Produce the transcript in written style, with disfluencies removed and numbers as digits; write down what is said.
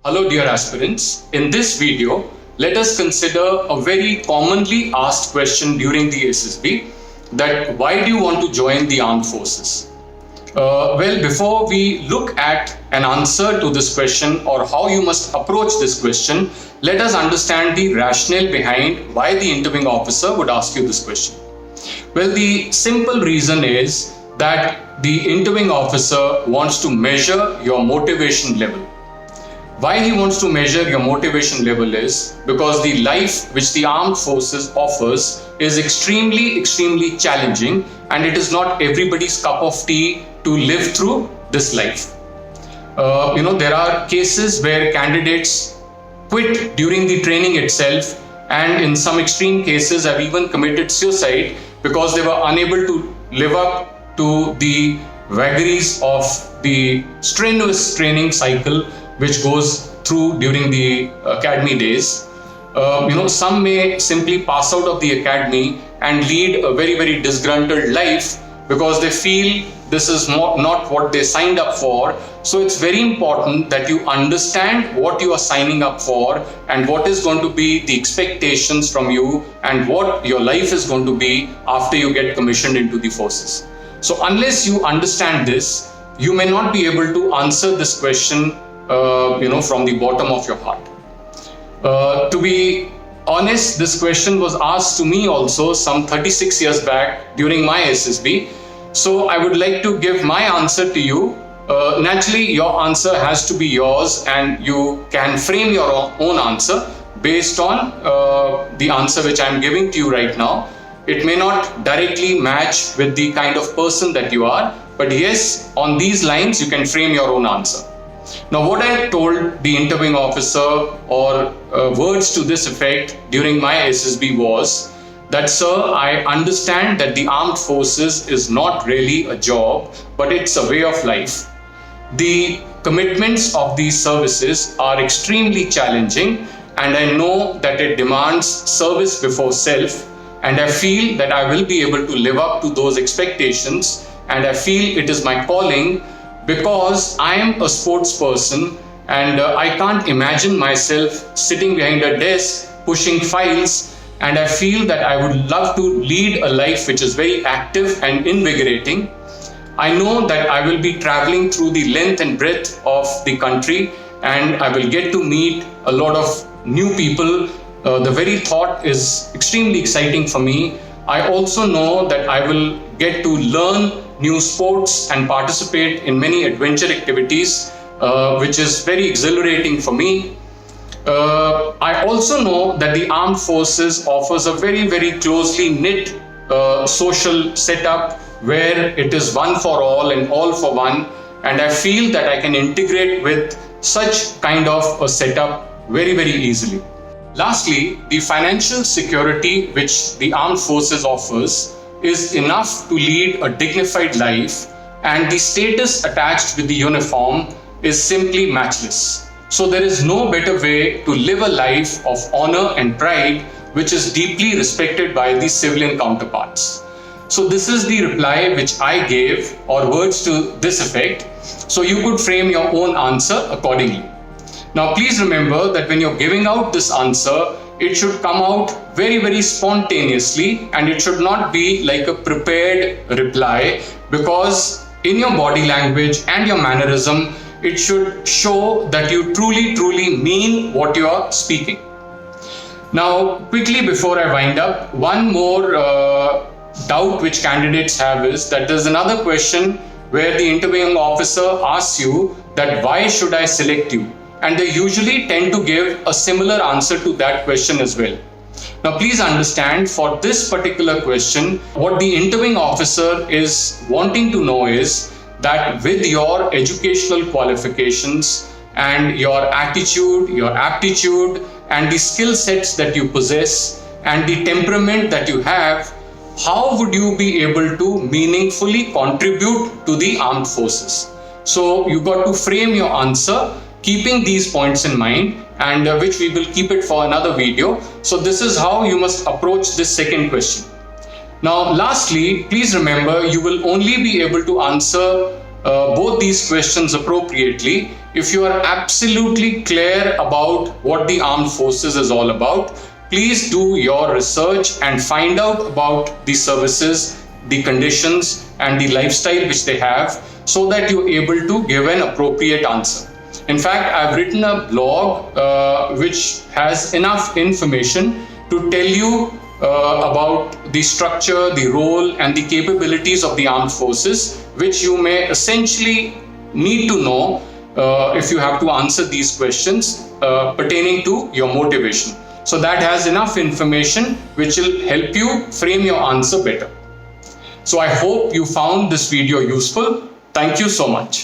Hello dear aspirants, in this video, let us consider a very commonly asked question during the SSB, that why do you want to join the armed forces? Well, before we look at an answer to this question or how you must approach this question, let us understand the rationale behind why the interviewing officer would ask you this question. Well, the simple reason is that the interviewing officer wants to measure your motivation level. Why he wants to measure your motivation level is because the life which the armed forces offers is extremely challenging, and it is not everybody's cup of tea to live through this life. There are cases where candidates quit during the training itself, and in some extreme cases have even committed suicide because they were unable to live up to the vagaries of the strenuous training cycle which goes through during the academy days. Some may simply pass out of the academy and lead a very disgruntled life because they feel this is not what they signed up for. So it's very important that you understand what you are signing up for and what is going to be the expectations from you and what your life is going to be after you get commissioned into the forces. So unless you understand this, you may not be able to answer this question from the bottom of your heart. To be honest, this question was asked to me also some 36 years back during my SSB. So I would like to give my answer to you. Naturally, your answer has to be yours, and you can frame your own answer based on the answer which I am giving to you right now. It may not directly match with the kind of person that you are, but yes, on these lines you can frame your own answer. Now, what I told the interviewing officer or words to this effect during my SSB was that, sir, I understand that the armed forces is not really a job, but it's a way of life. The commitments of these services are extremely challenging, and I know that it demands service before self, and I feel that I will be able to live up to those expectations, and I feel it is my calling because I am a sports person, and I can't imagine myself sitting behind a desk pushing files, and I feel that I would love to lead a life which is very active and invigorating. I know that I will be traveling through the length and breadth of the country, and I will get to meet a lot of new people. The very thought is extremely exciting for me. I also know that I will get to learn new sports and participate in many adventure activities, which is very exhilarating for me. I also know that the armed forces offers a very closely knit social setup where it is one for all and all for one, and I feel that I can integrate with such kind of a setup very easily. Lastly, the financial security which the armed forces offers is enough to lead a dignified life, and the status attached with the uniform is simply matchless. So there is no better way to live a life of honor and pride which is deeply respected by the civilian counterparts. So this is the reply which I gave, or words to this effect. So you could frame your own answer accordingly. Now please remember that when you're giving out this answer, it should come out very spontaneously, and it should not be like a prepared reply, because in your body language and your mannerism, it should show that you truly mean what you are speaking. Now, quickly before I wind up, one more doubt which candidates have is that there's another question where the interviewing officer asks you that why should I select you? And they usually tend to give a similar answer to that question as well. Now please understand, for this particular question, what the interviewing officer is wanting to know is that with your educational qualifications and your attitude, your aptitude, and the skill sets that you possess and the temperament that you have, how would you be able to meaningfully contribute to the armed forces? So you got to frame your answer keeping these points in mind, and which we will keep it for another video. So this is how you must approach this second question. Now lastly, please remember, you will only be able to answer both these questions appropriately if you are absolutely clear about what the armed forces is all about, please do your research and find out about the services, the conditions, and the lifestyle which they have, so that you're able to give an appropriate answer. In fact, I've written a blog which has enough information to tell you about the structure, the role, and the capabilities of the armed forces, which you may essentially need to know if you have to answer these questions pertaining to your motivation. So that has enough information which will help you frame your answer better. So I hope you found this video useful. Thank you so much.